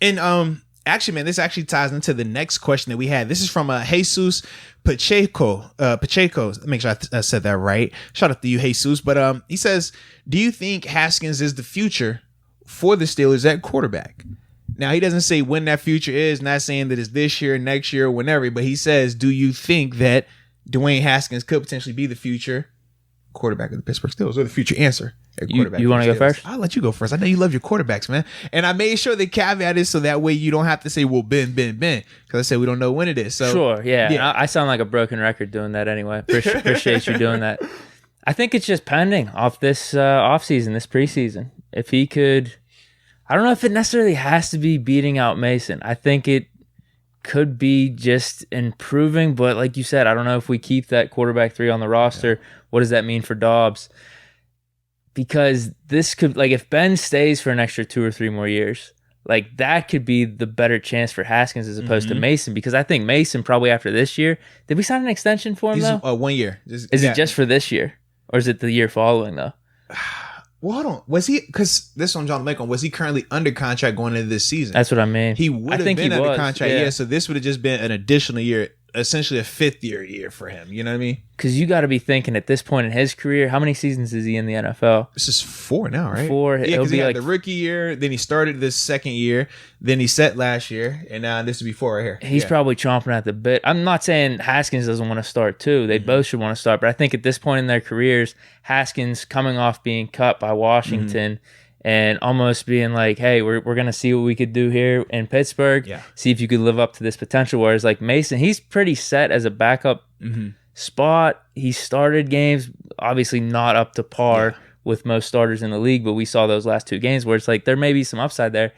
And actually, man, this actually ties into the next question that we had. This is from Jesus Pacheco. Pacheco, make sure I said that right. Shout out to you, Jesus. But he says, do you think Haskins is the future for the Steelers at quarterback? Now, he doesn't say when that future is, not saying that it's this year, next year, whenever, but he says, do you think that Dwayne Haskins could potentially be the future quarterback of the Pittsburgh Steelers, or the future answer at quarterback? You want to go first? I'll let you go first. I know you love your quarterbacks, man. And I made sure the caveat is so that way you don't have to say, well, Ben. Because I said we don't know when it is. So sure, yeah. I sound like a broken record doing that anyway. Appreciate you doing that. I think it's just pending off this offseason, this preseason. If he could... I don't know if it necessarily has to be beating out Mason. I think it could be just improving, but like you said, I don't know if we keep that quarterback 3 on the roster. Yeah. What does that mean for Dobbs? Because this could, like, if Ben stays for an extra 2 or 3 more years, like, that could be the better chance for Haskins as opposed to Mason. Because I think Mason, probably after this year, did we sign an extension for him, though? 1 year. Is it just for this year? Or is it the year following, though? Well, hold on. Was he, because this one, John Macon, was he currently under contract going into this season? That's what I mean. He would have been under contract, yeah. So this would have just been an additional year, essentially a 5th year for him. You know what I mean? Because you got to be thinking at this point in his career, how many seasons is he in the NFL? This is 4 now, right? 4. Yeah, because he had the rookie year, then he started this second year, then he set last year, and now this would be 4 right here. He's probably chomping at the bit. I'm not saying Haskins doesn't want to start too. They both should want to start, but I think at this point in their careers, Haskins coming off being cut by Washington and almost being like, hey, we're going to see what we could do here in Pittsburgh, see if you could live up to this potential. Whereas like Mason, he's pretty set as a backup spot. He started games, obviously not up to par with most starters in the league, but we saw those last 2 games where it's like there may be some upside there.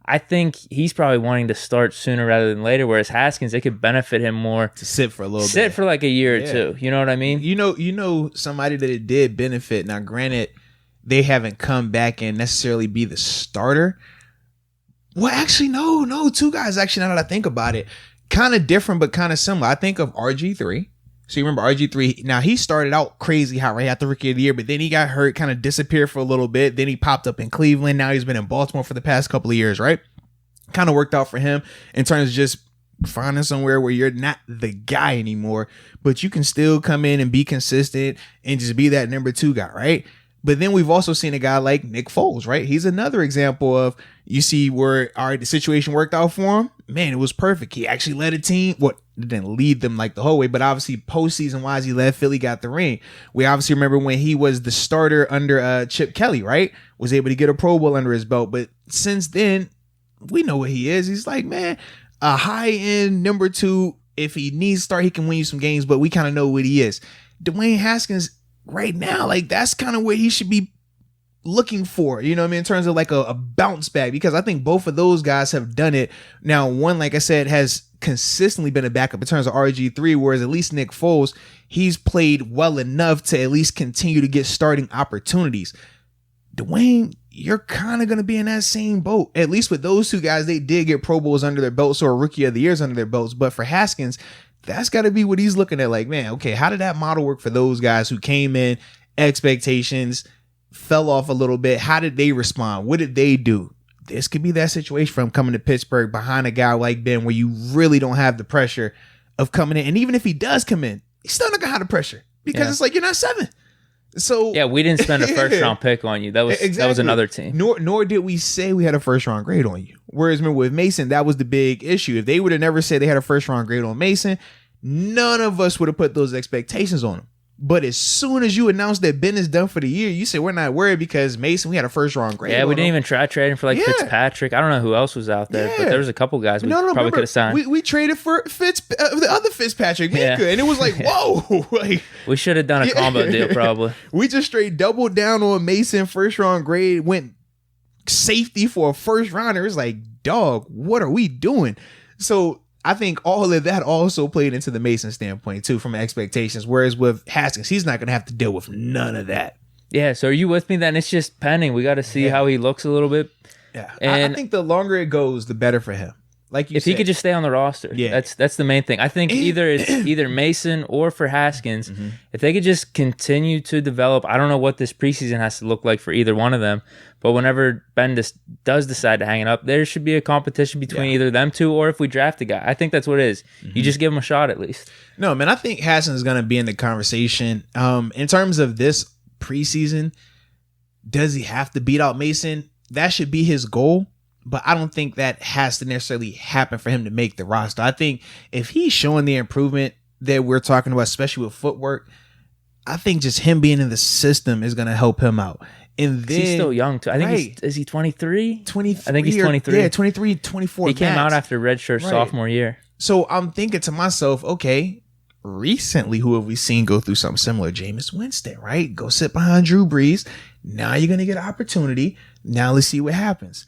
I think he's probably wanting to start sooner rather than later, whereas Haskins, it could benefit him more to sit for a little bit. Sit for like a year or 2. You know what I mean? You know somebody that it did benefit. Now, granted, they haven't come back and necessarily be the starter. Well, actually, no. 2 guys, actually, now that I think about it, kind of different, but kind of similar. I think of RG3. So you remember RG3, now he started out crazy hot right after Rookie of the Year, but then he got hurt, kind of disappeared for a little bit. Then he popped up in Cleveland. Now he's been in Baltimore for the past couple of years, right? Kind of worked out for him in terms of just finding somewhere where you're not the guy anymore, but you can still come in and be consistent and just be that number 2 guy, right? But then we've also seen a guy like Nick Foles, right? He's another example of, you see where, all right, the situation worked out for him. Man, it was perfect. He actually led a team. Didn't lead them like the whole way, but obviously postseason wise, he led Philly, got the ring. We obviously remember when he was the starter under Chip Kelly, right? Was able to get a Pro Bowl under his belt. But since then, we know what he is. He's like, man, a high-end number 2. If he needs to start, he can win you some games, but we kind of know what he is. Dwayne Haskins, right now, like, that's kind of where he should be looking for, you know what I mean, in terms of like a bounce back, because I think both of those guys have done it. Now, one, like I said, has consistently been a backup in terms of RG3, whereas at least Nick Foles, he's played well enough to at least continue to get starting opportunities. Dwayne, you're kind of going to be in that same boat. At least with those 2 guys, they did get Pro Bowls under their belts or Rookie of the Years under their belts. But for Haskins, that's got to be what he's looking at. Like, man, okay, how did that model work for those guys who came in, expectations fell off a little bit? How did they respond? What did they do? This could be that situation for him coming to Pittsburgh behind a guy like Ben, where you really don't have the pressure of coming in. And even if he does come in, he's still not going to have the pressure because it's like, you're not 7. So yeah, we didn't spend a first round pick on you. That was another team. Nor did we say we had a first round grade on you. Whereas remember with Mason, that was the big issue. If they would have never said they had a first round grade on Mason, none of us would have put those expectations on him. But as soon as you announced that Ben is done for the year, you said we're not worried because Mason, we had a first round grade. Yeah, we didn't even try trading for like Fitzpatrick. I don't know who else was out there, but there was a couple guys we probably could have signed. We traded for the other Fitzpatrick, and it was like, whoa. Like, we should have done a combo deal probably. We just straight doubled down on Mason, first round grade, went safety for a first rounder. It's like, dog, what are we doing? So I think all of that also played into the Mason standpoint too, from expectations. Whereas with Haskins, he's not going to have to deal with none of that. Yeah. So are you with me then? It's just pending. We got to see how he looks a little bit. Yeah. And I think the longer it goes, the better for him. Like you said, if he could just stay on the roster, that's the main thing. I think either Mason or for Haskins, if they could just continue to develop. I don't know what this preseason has to look like for either one of them, But whenever Ben does decide to hang it up, there should be a competition between either them two, or if we draft a guy. I think that's what it is. You just give him a shot at least. No, man, I think Haskins is going to be in the conversation. In terms of this preseason, does he have to beat out Mason? That should be his goal. But I don't think that has to necessarily happen for him to make the roster. I think if he's showing the improvement that we're talking about, especially with footwork, I think just him being in the system is going to help him out. And then he's still young too. I think is he 23? 23. I think he's 23. Yeah, 23, 24. He came out after redshirt sophomore year. So I'm thinking to myself, okay, recently who have we seen go through something similar? Jameis Winston, right? Go sit behind Drew Brees. Now you're going to get an opportunity. Now let's see what happens.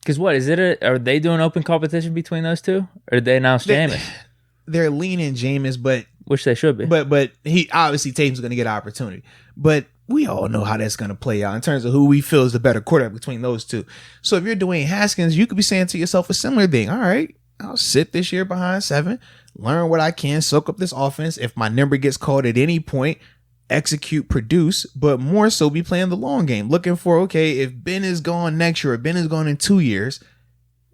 Because what is it? Are they doing open competition between those two, or did they announce Jameis? They're leaning Jameis, but which they should be. But he obviously Tatum's going to get an opportunity. But we all know how that's going to play out in terms of who we feel is the better quarterback between those two. So if you're Dwayne Haskins, you could be saying to yourself a similar thing. All right, I'll sit this year behind 7, learn what I can, soak up this offense. If my number gets called at any point, execute, produce, but more so be playing the long game. Looking for, okay, if Ben is gone next year or Ben is gone in 2 years,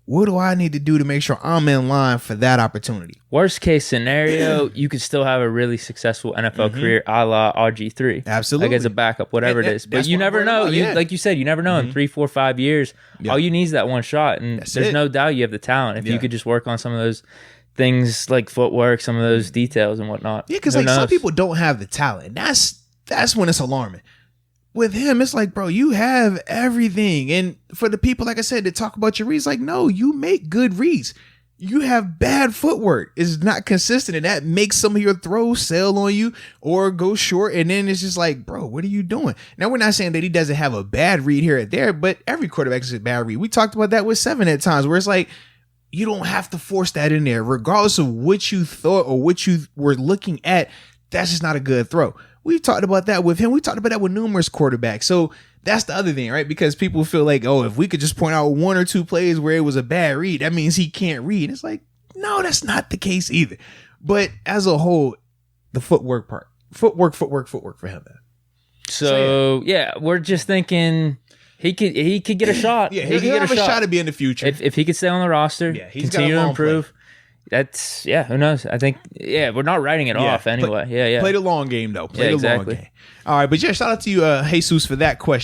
what do I need to do to make sure I'm in line for that opportunity? Worst case scenario, you could still have a really successful NFL career a la RG3. Absolutely. Like as a backup, whatever it is. But you never know. Like you said, you never know. In 3, 4, 5 years, all you need is that one shot. And there's no doubt you have the talent. If you could just work on some of those things like footwork, some of those details and whatnot. Yeah, because like some people don't have the talent. That's when it's alarming. With him, it's like, bro, you have everything. And for the people, like I said, that talk about your reads, like, no, you make good reads. You have bad footwork. It's not consistent, and that makes some of your throws sail on you or go short. And then it's just like, bro, what are you doing? Now, we're not saying that he doesn't have a bad read here or there, but every quarterback is a bad read. We talked about that with 7 at times, where it's like, you don't have to force that in there. Regardless of what you thought or what you were looking at, that's just not a good throw. We've talked about that with him. We talked about that with numerous quarterbacks. So that's the other thing, right? Because people feel like, oh, if we could just point out 1 or 2 plays where it was a bad read, that means he can't read. It's like, no, that's not the case either. But as a whole, the footwork part, footwork for him, man. So yeah, we're just thinking he could get a shot. Yeah, he could get a shot to be in the future if he could stay on the roster. Yeah, continue to improve. Play. That's who knows? I think we're not writing it off anyway. Play the long game though. Play the long game. All right, but yeah, shout out to you, Jesus, for that question.